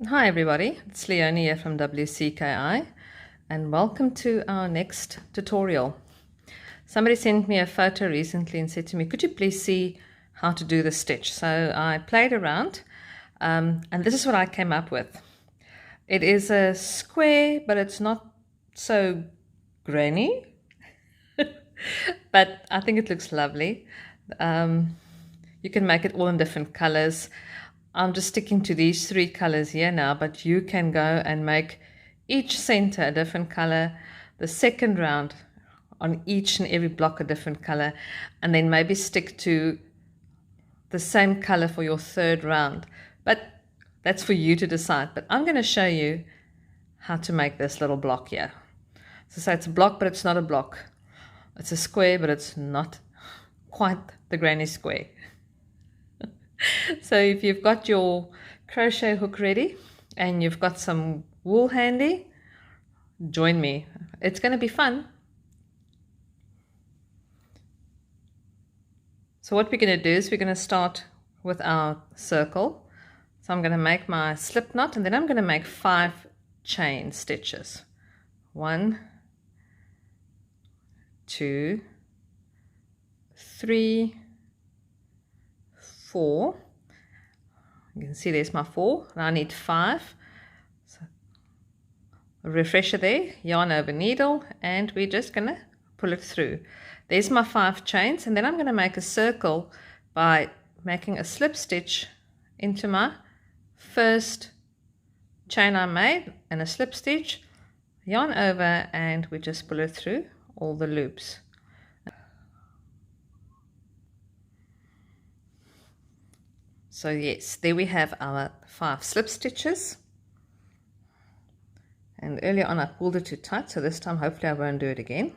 Hi everybody, it's Leonie here from WCKI and welcome to our next tutorial. Somebody sent me a photo recently and said to me, could you please see how to do the stitch? So I played around and this is what I came up with. It is a square, but it's not so grainy, but I think it looks lovely. You can make it all in different colors. I'm just sticking to these three colors here now, but you can go and make each center a different color, the second round on each and every block a different color, and then maybe stick to the same color for your third round. But that's for you to decide. But I'm going to show you how to make this little block here. So it's a block, but it's not a block. It's a square, but it's not quite the granny square. So if you've got your crochet hook ready and you've got some wool handy, join me. It's going to be fun. So what we're going to do is we're going to start with our circle. So I'm going to make my slip knot and then I'm going to make 5 chain stitches. 1, 2, 3, 4. You can see there's my 4. Now I need 5. So a refresher there, yarn over needle, and we're just going to pull it through. There's my 5 chains, and then I'm going to make a circle by making a slip stitch into my first chain I made and a slip stitch, yarn over, and we just pull it through all the loops. So yes, there we have our 5 slip stitches. And earlier on I pulled it too tight, so this time hopefully I won't do it again.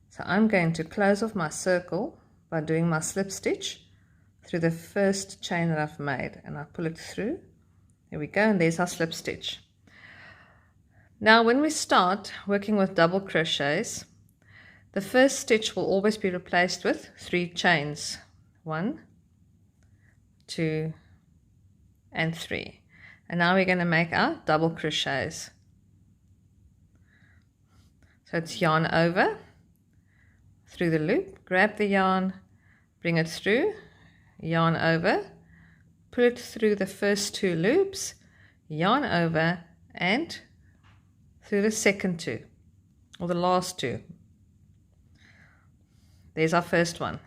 So I'm going to close off my circle by doing my slip stitch through the first chain that I've made, and I pull it through. There we go, and there's our slip stitch. Now when we start working with double crochets, the first stitch will always be replaced with 3 chains. 1, 2, and 3. And now we're going to make our double crochets. So it's yarn over through the loop, grab the yarn, bring it through, yarn over, pull it through the first 2 loops, yarn over, and through the second 2 or the last 2. There's our first one.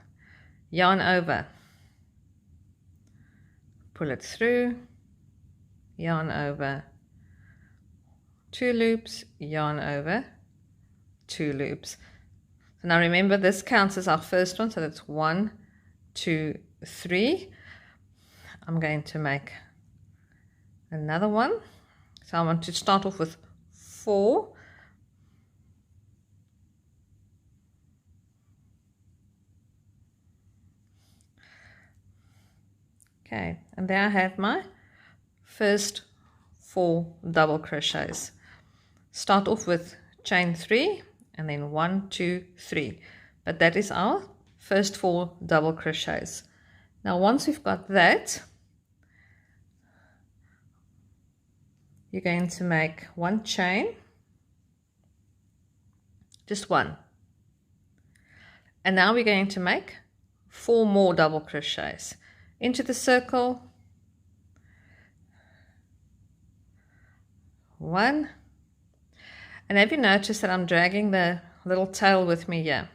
Yarn over, pull it through, yarn over, 2 loops, yarn over, 2 loops. So now remember, this counts as our first one, so that's 1, 2, 3. I'm going to make another one. So I want to start off with 4. Okay, and there I have my first 4 double crochets. Start off with chain 3 and then 1, 2, 3. But that is our first 4 double crochets. Now once we've got that, you're going to make 1 chain, just 1. And now we're going to make 4 more double crochets into the circle. 1. And have you noticed that I'm dragging the little tail with me here?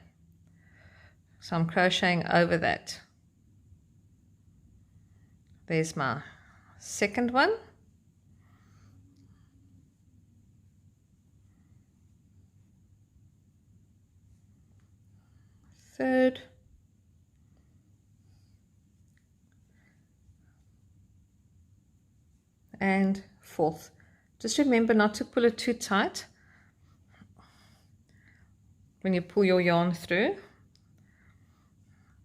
So I'm crocheting over that. There's my second one. Third. And fourth. Just remember not to pull it too tight when you pull your yarn through,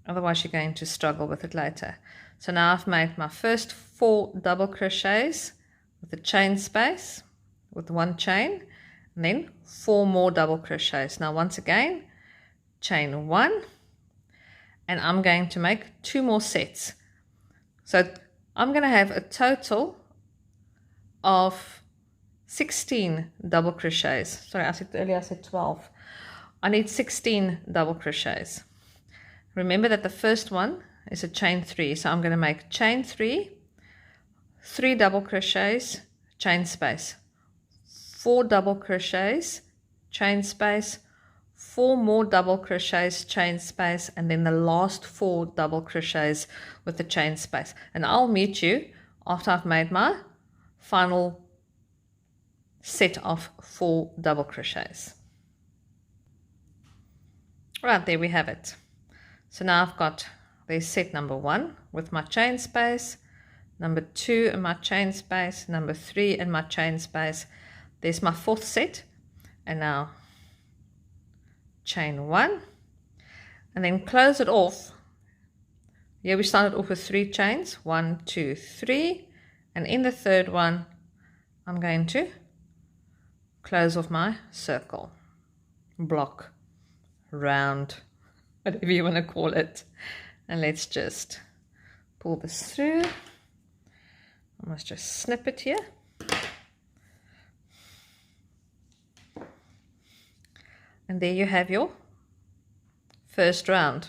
otherwise you're going to struggle with it later. So now I've made my first 4 double crochets with the chain space with 1 chain, and then 4 more double crochets. Now once again, chain 1, and I'm going to make 2 more sets. So I'm going to have a total of 16 double crochets. Sorry, I said earlier I said 12. I need 16 double crochets. Remember that the first one is a chain 3, so I'm going to make chain 3, 3 double crochets, chain space, 4 double crochets, chain space, 4 more double crochets, chain space, and then the last 4 double crochets with the chain space. And I'll meet you after I've made my final set of 4 double crochets. Right, there we have it. So now I've got the set number 1 with my chain space, number 2 and my chain space, number 3 and my chain space. There's my 4th set, and now chain 1, and then close it off. Here we started off with 3 chains, 1, 2, 3, and in the 3rd one I'm going to close off my circle, block, round, whatever you want to call it. And let's just pull this through. I must just snip it here. And there you have your first round.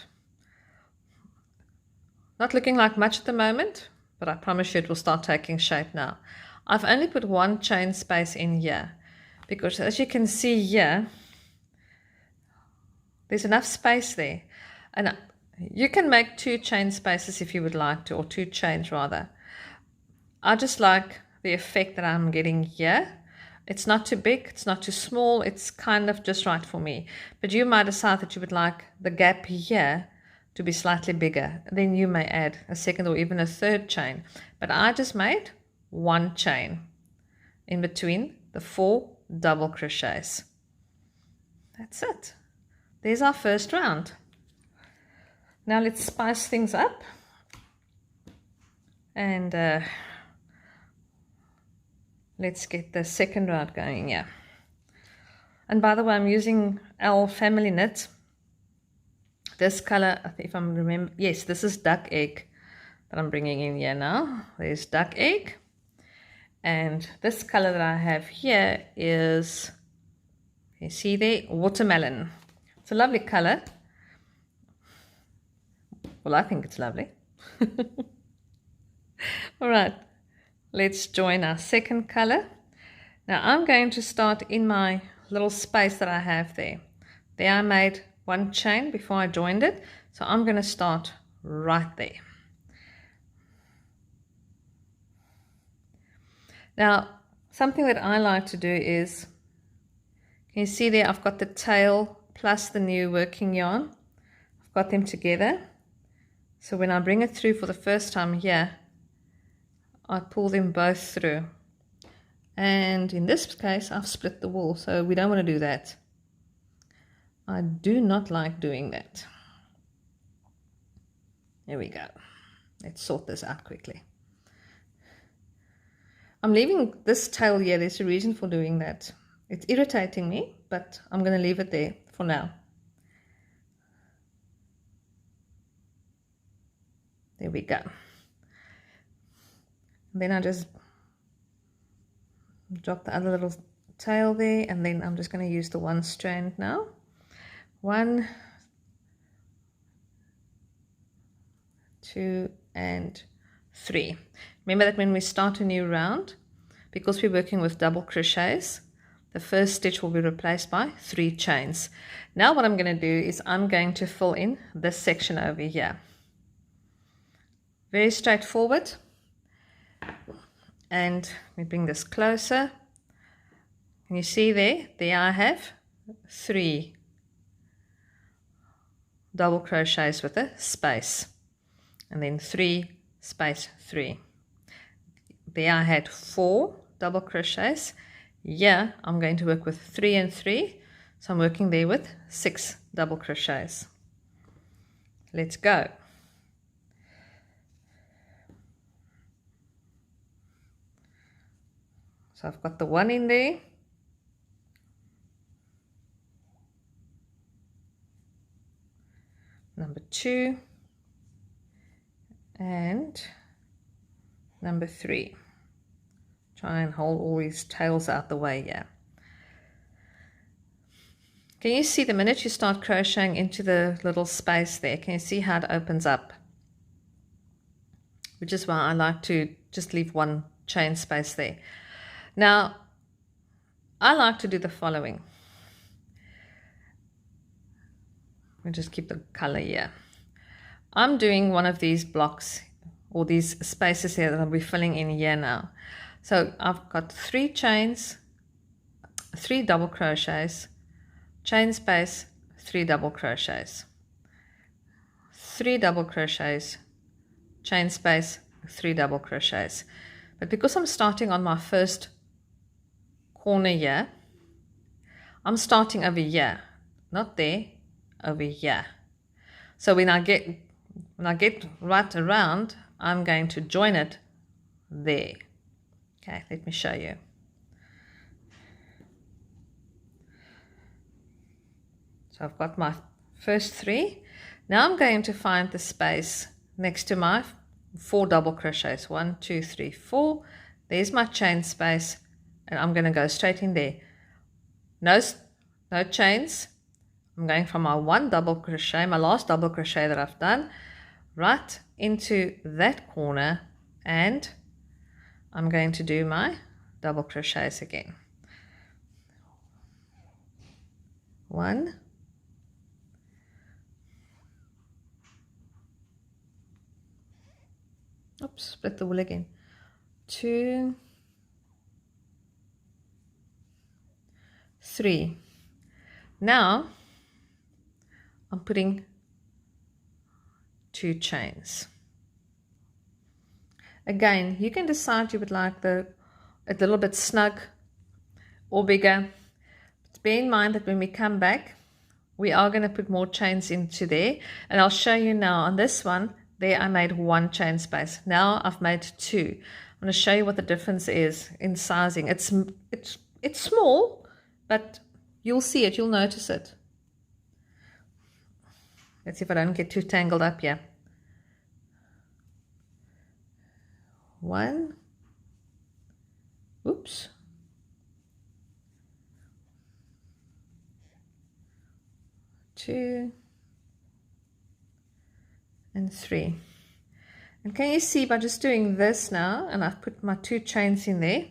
Not looking like much at the moment, but I promise you it will start taking shape now. I've only put 1 chain space in here because, as you can see here, there's enough space there. And you can make 2 chain spaces if you would like to, or 2 chains rather. I just like the effect that I'm getting here. It's not too big, it's not too small, it's kind of just right for me. But you might decide that you would like the gap here to be slightly bigger. Then you may add a 2nd or even a 3rd chain. But I just made 1 chain in between the 4 double crochets. That's it. There's our first round. Now let's spice things up. And let's get the 2nd round going here. And by the way, I'm using our family knit. This color, if I'm remember, yes, this is duck egg that I'm bringing in here now. There's duck egg. And this color that I have here is, you see there, watermelon. It's a lovely color. Well, I think it's lovely. All right, let's join our 2nd color. Now I'm going to start in my little space that I have there. There I made 1 chain before I joined it, so I'm going to start right there. Now, something that I like to do is, can you see there, I've got the tail plus the new working yarn. I've got them together. So when I bring it through for the first time here, I pull them both through. And in this case, I've split the wool, so we don't want to do that. I do not like doing that. There we go. Let's sort this out quickly. I'm leaving this tail here. There's a reason for doing that. It's irritating me, but I'm going to leave it there for now. There we go. And then I just drop the other little tail there, and then I'm just going to use the 1 strand now. 1, 2, and 3. Remember that when we start a new round, because we're working with double crochets, the first stitch will be replaced by 3 chains. Now what I'm going to do is I'm going to fill in this section over here. Very straightforward. And we bring this closer. Can you see there? There I have 3 double crochets with a space. And then 3 space 3. There I had 4 double crochets. Here I'm going to work with 3 and 3, so I'm working there with 6 double crochets. Let's go. So I've got the 1 in there, number 2, and number 3. Try and hold all these tails out the way here. Can you see the minute you start crocheting into the little space there, can you see how it opens up? Which is why I like to just leave one chain space there. Now, I like to do the following. We'll just keep the color here. I'm doing one of these blocks or these spaces here that I'll be filling in here now. So I've got 3 chains, 3 double crochets, chain space, 3 double crochets, 3 double crochets, chain space, 3 double crochets. But because I'm starting on my first corner here, I'm starting over here, not there, over here. So when I get right around, I'm going to join it there. Okay, let me show you. So I've got my first 3. Now I'm going to find the space next to my 4 double crochets. 1, 2, 3, 4. There's my chain space, and I'm going to go straight in there. No chains. I'm going from my 1 double crochet, my last double crochet that I've done, right into that corner, and I'm going to do my double crochets again. 1, oops, split the wool again. 2, 3. Now I'm putting 2 chains. Again, you can decide you would like a little bit snug or bigger. But bear in mind that when we come back, we are going to put more chains into there, and I'll show you now on this one. There I made 1 chain space. Now I've made 2. I'm going to show you what the difference is in sizing. It's small, but you'll see it, you'll notice it. Let's see if I don't get too tangled up here. 1, oops, 2, and 3. And can you see by just doing this now, and I've put my 2 chains in there, can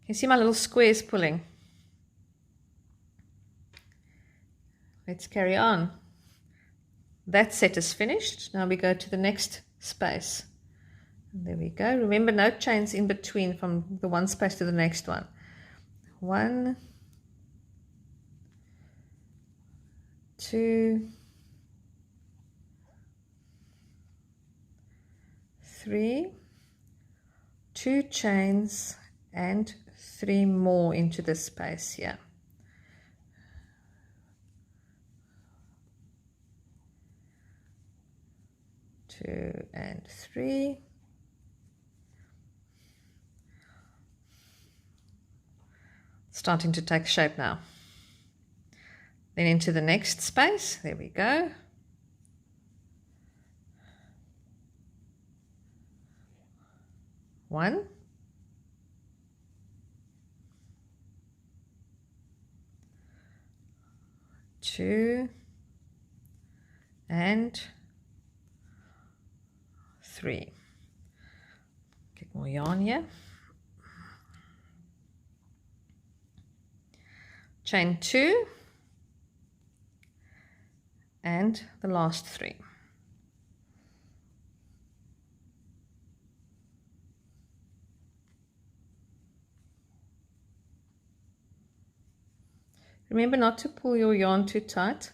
you see my little squares pulling? Let's carry on. That set is finished. Now we go to the next space. And there we go. Remember, no chains in between from the one space to the next one. 1, 2, 3, 2 chains, and 3 more into this space here. 2 and 3. Starting to take shape now. Then into the next space. There we go. One. 2 and 3. Get more yarn here. Chain 2 and the last 3. Remember not to pull your yarn too tight,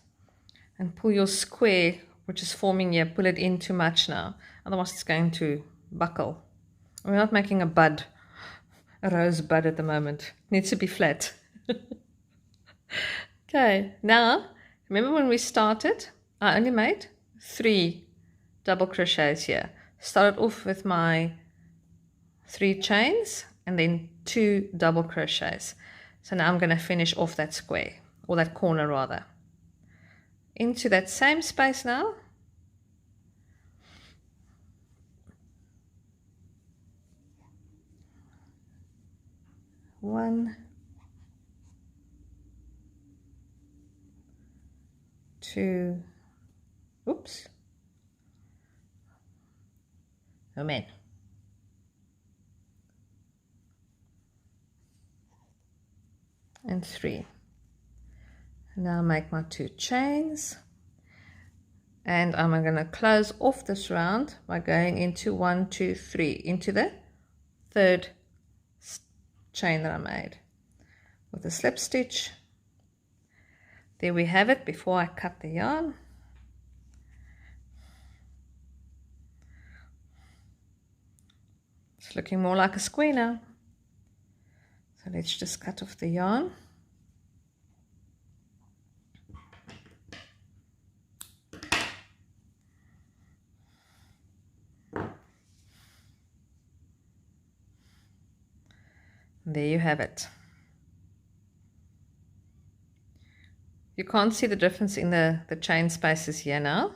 and pull your square, which is forming here, pull it in too much now, otherwise it's going to buckle. We're not making a bud, a rose bud at the moment. It needs to be flat. Okay, now remember when we started, I only made 3 double crochets here. Started off with my 3 chains and then 2 double crochets. So now I'm going to finish off that square, or that corner rather. Into that same space now. 1, 2, oops, oh man, and 3. Now make my 2 chains, and I'm going to close off this round by going into 1, 2, 3 into the third chain that I made with a slip stitch. There we have it before I cut the yarn. It's looking more like a square now. So let's just cut off the yarn. There you have it. You can't see the difference in the chain spaces here now,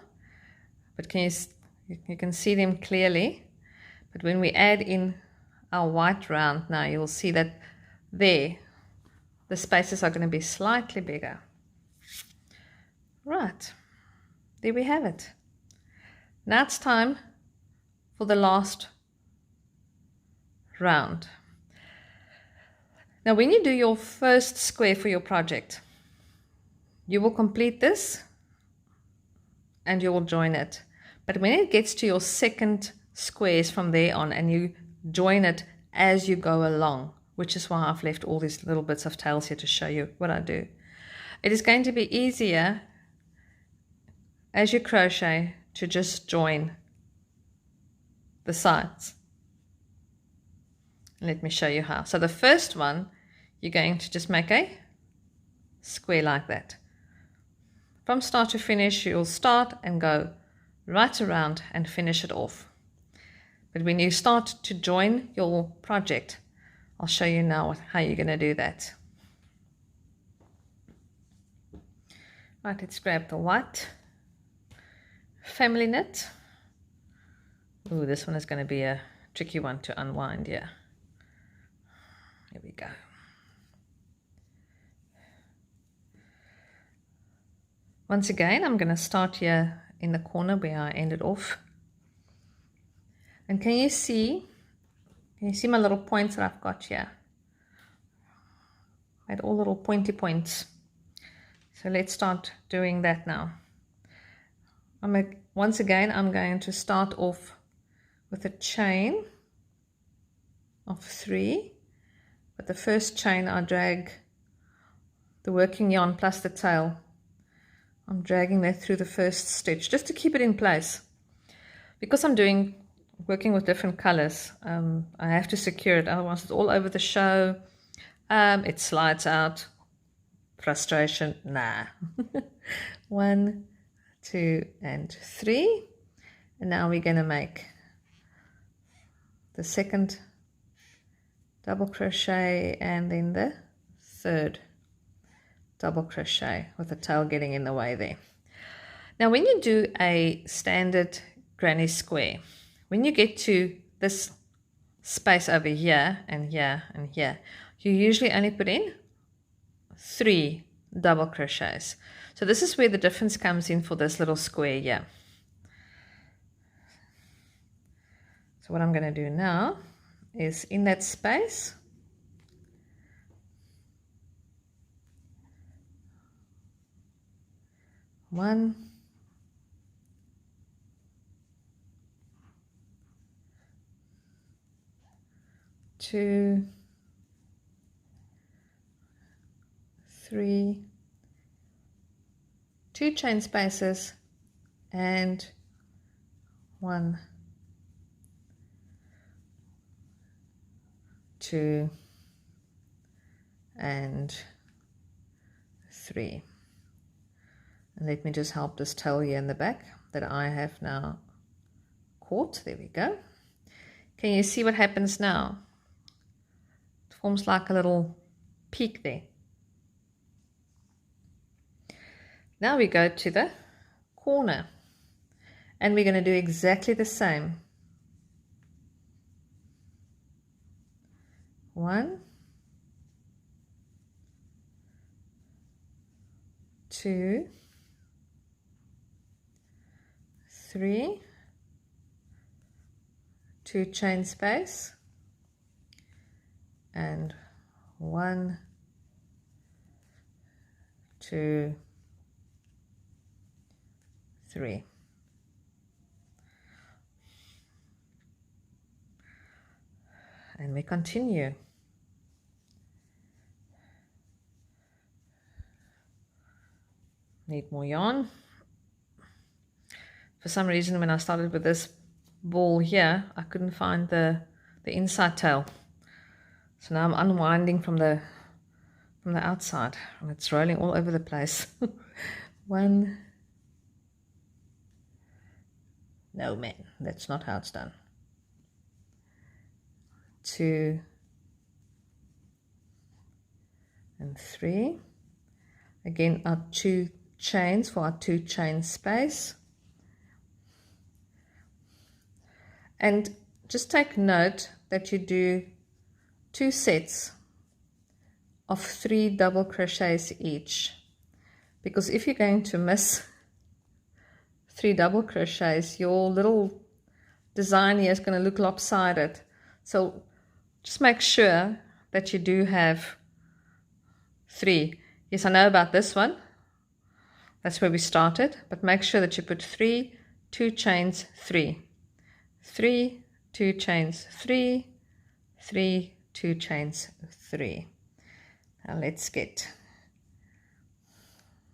but you can see them clearly. But when we add in our white round now, you'll see that there the spaces are going to be slightly bigger. Right, there we have it. Now it's time for the last round. Now when you do your first square for your project, you will complete this and you will join it. But when it gets to your second squares from there on, and you join it as you go along, which is why I've left all these little bits of tails here to show you what I do. It is going to be easier as you crochet to just join the sides. Let me show you how. So the first one, you're going to just make a square like that. From start to finish, you'll start and go right around and finish it off. But when you start to join your project, I'll show you now how you're going to do that. Right, let's grab the white family knit. Ooh, this one is going to be a tricky one to unwind here. Here we go. Once again, I'm going to start here in the corner where I ended off. And can you see my little points that I've got here? I had all little pointy points. So let's start doing that now. Once again, I'm going to start off with a chain of 3. But the first chain I drag the working yarn plus the tail. I'm dragging that through the first stitch just to keep it in place. Because I'm working with different colors, I have to secure it, otherwise it's all over the show. It slides out. Frustration, nah. 1, 2, and 3. And now we're going to make the second double crochet and then the third double crochet with the tail getting in the way there. Now when you do a standard granny square, when you get to this space over here and here and here, you usually only put in 3 double crochets. So this is where the difference comes in for this little square here. So what I'm going to do now is in that space, one, 2, 3, 2 chain spaces and 1, 2, and 3. And let me just help this tail here in the back that I have now caught. There we go. Can you see what happens now? It forms like a little peak there. Now we go to the corner and we're going to do exactly the same. 1, 2, 3, 2 chain space, and 1, 2, 3. And we continue. Need more yarn. For some reason, when I started with this ball here, I couldn't find the inside tail. So now I'm unwinding from the outside, and it's rolling all over the place. 1. No, man, that's not how it's done. 2 and 3. Again, our 2 chains for our 2 chain space. And just take note that you do 2 sets of 3 double crochets each, because if you're going to miss 3 double crochets, your little design here is going to look lopsided. So just make sure that you do have 3. Yes, I know about this one. That's where we started, but make sure that you put 3, 2 chains, 3, 3, 2 chains, 3, 3, 2 chains, 3. Now let's get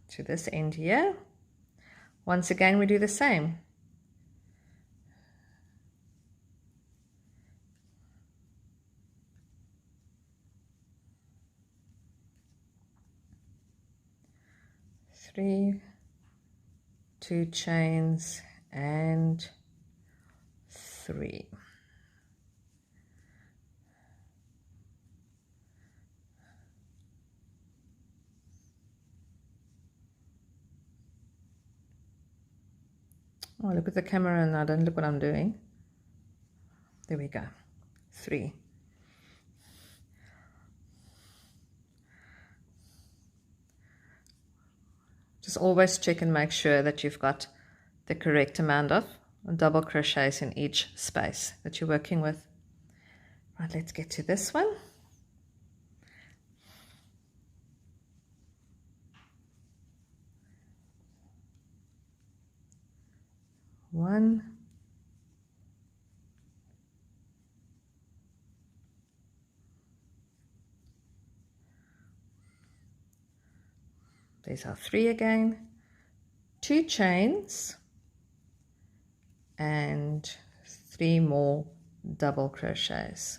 to this end here. Once again, we do the same. Three, 2 chains, and 3. Oh, look at the camera and I don't look what I'm doing. There we go. 3. Just always check and make sure that you've got the correct amount of double crochets in each space that you're working with. Right, let's get to this one. One, there's our 3 again, 2 chains, and 3 more double crochets.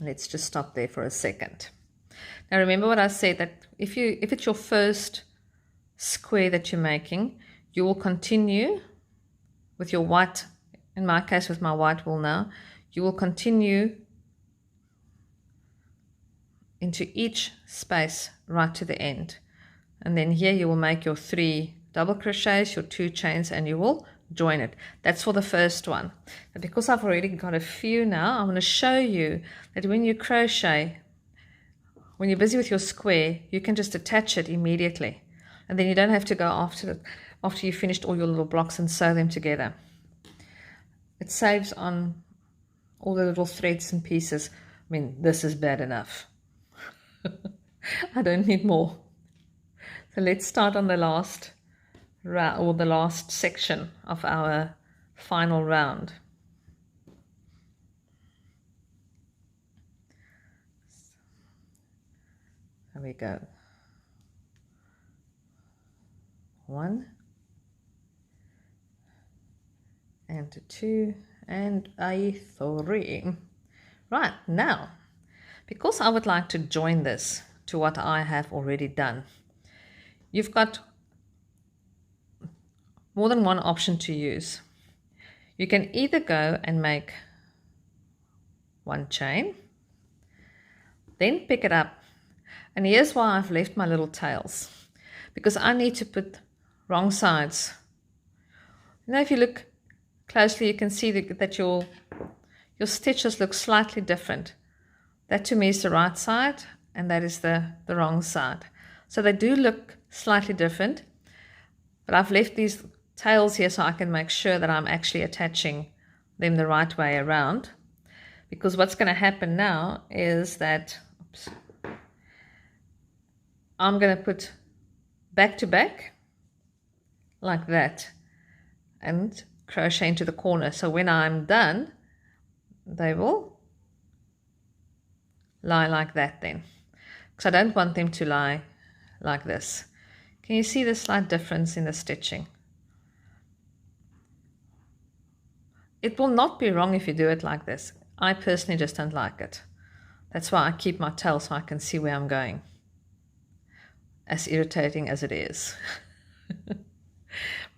Let's just stop there for a second. Now remember what I said, that if it's your first square that you're making, you will continue with your white, in my case with my white wool now, you will continue into each space right to the end. And then here you will make your 3 double crochets, your 2 chains, and you will join it. That's for the first one. But because I've already got a few now, I'm going to show you that when you crochet, when you're busy with your square, you can just attach it immediately. And then you don't have to go after you've finished all your little blocks and sew them together. It saves on all the little threads and pieces. I mean, this is bad enough. I don't need more. So let's start on the last round, or the last section of our final round. There we go. 1 and 2 and a 3. Right, now, because I would like to join this to what I have already done, you've got more than one option to use. You can either go and make 1 chain, then pick it up, and here's why I've left my little tails, because I need to put wrong sides Now if you look closely, you can see that your stitches look slightly different. That to me is the right side, and that is the wrong side. So they do look slightly different, but I've left these tails here so I can make sure that I'm actually attaching them the right way around. Because what's going to happen now is that I'm going to put back to back like that and crochet into the corner. So when I'm done, they will lie like that then. Because I don't want them to lie like this. Can you see the slight difference in the stitching? It will not be wrong if you do it like this. I personally just don't like it. That's why I keep my tail so I can see where I'm going. As irritating as it is.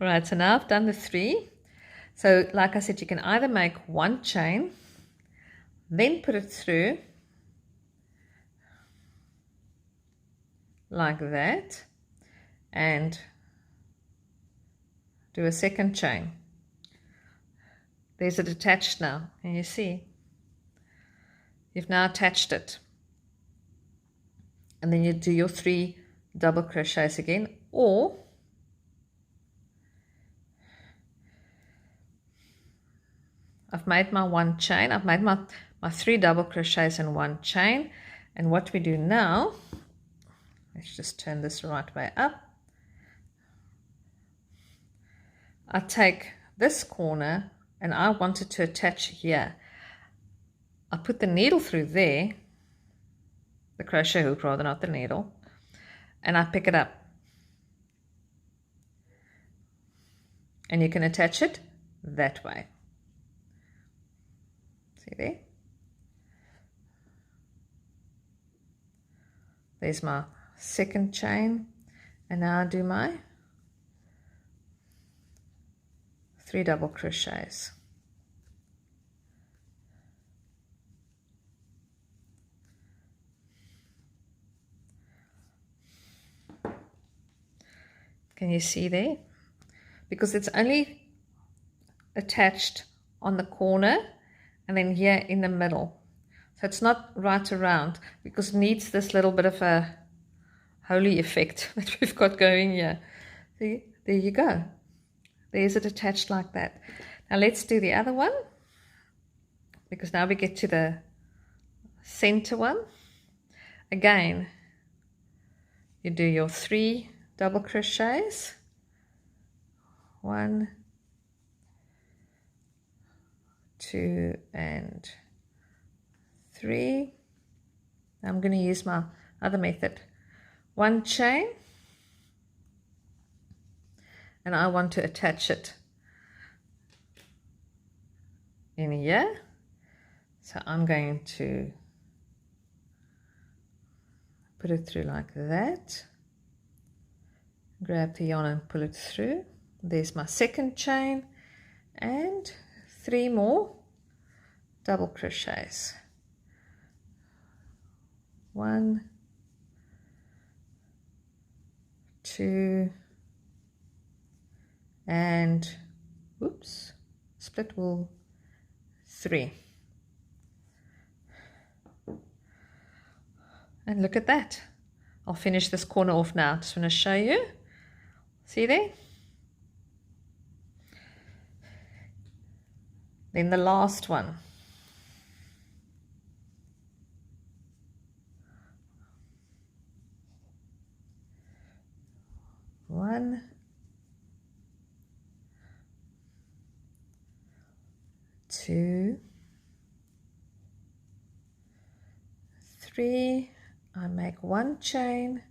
Right, so now I've done the 3. So like I said, you can either make 1 chain, then put it through like that, and do a 2nd chain. There's it attached now, and you see you've now attached it, and then you do your 3 double crochets again, or I've made my 1 chain, I've made my 3 double crochets and 1 chain, and what we do now, let's just turn this the right way up. I take this corner and I want it to attach here. I put the needle through there, the crochet hook rather, not the needle, and I pick it up. And you can attach it that way. See there? There's my 2nd chain, and now I do my 3 double crochets. Can you see there? Because it's only attached on the corner and then here in the middle. So it's not right around, because it needs this little bit of a holy effect that we've got going here. See, there you go. There's it attached like that. Now let's do the other one, because now we get to the center one. Again, you do your 3 double crochets, 1, 2 and 3. I'm going to use my other method. 1 chain, and I want to attach it in here, so I'm going to put it through like that, grab the yarn and pull it through. There's my 2nd chain and 3 more double crochets, 1, 2 and oops, split wool 3. And look at that. I'll finish this corner off now. Just want to show you. See there? Then the last one. One, 2, 3. I make 1 chain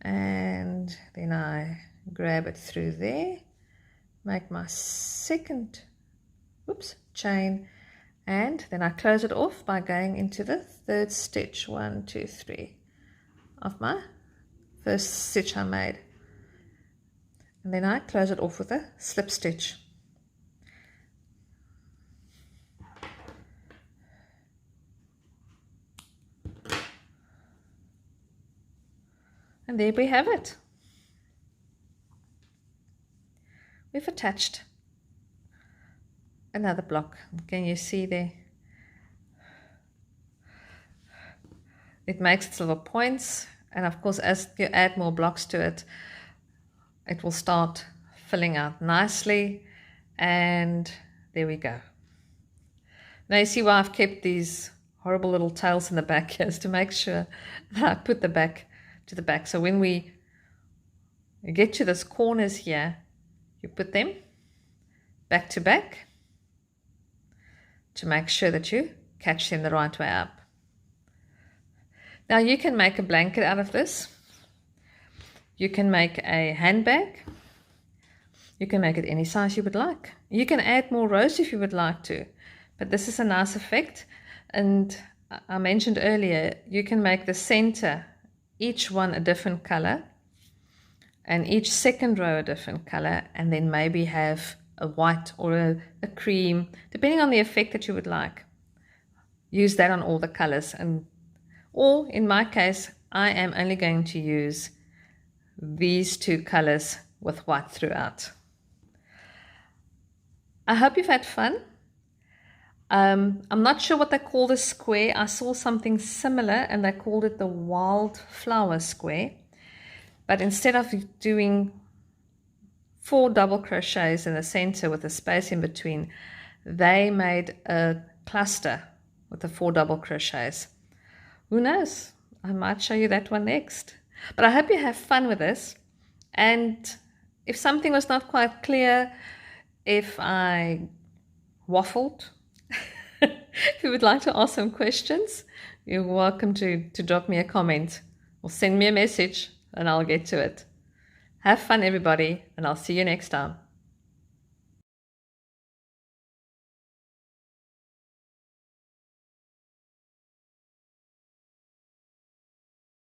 and then I grab it through there, make my 2nd chain, and then I close it off by going into the 3rd stitch, 1, 2, 3 of my first stitch I made, and then I close it off with a slip stitch. And there we have it. We've attached another block. Can you see there? It makes its little points, and of course as you add more blocks to it, it will start filling out nicely, and there we go. Now you see why I've kept these horrible little tails in the back here, is to make sure that I put the back to the back. So when we get to those corners here, you put them back to back to make sure that you catch them the right way up. Now you can make a blanket out of this. You can make a handbag. You can make it any size you would like. You can add more rows if you would like to, but this is a nice effect. And I mentioned earlier, you can make the center, each one a different color, and each second row a different color, and then maybe have a white or a cream, depending on the effect that you would like. Use that on all the colors. Or in my case, I am only going to use these two colors with white throughout. I hope you've had fun. I'm not sure what they call the square. I saw something similar and they called it the wildflower square. But instead of doing 4 double crochets in the center with a space in between, they made a cluster with the 4 double crochets. Who knows? I might show you that one next. But I hope you have fun with this. And if something was not quite clear, if I waffled, if you would like to ask some questions, you're welcome to drop me a comment or send me a message and I'll get to it. Have fun, everybody, and I'll see you next time.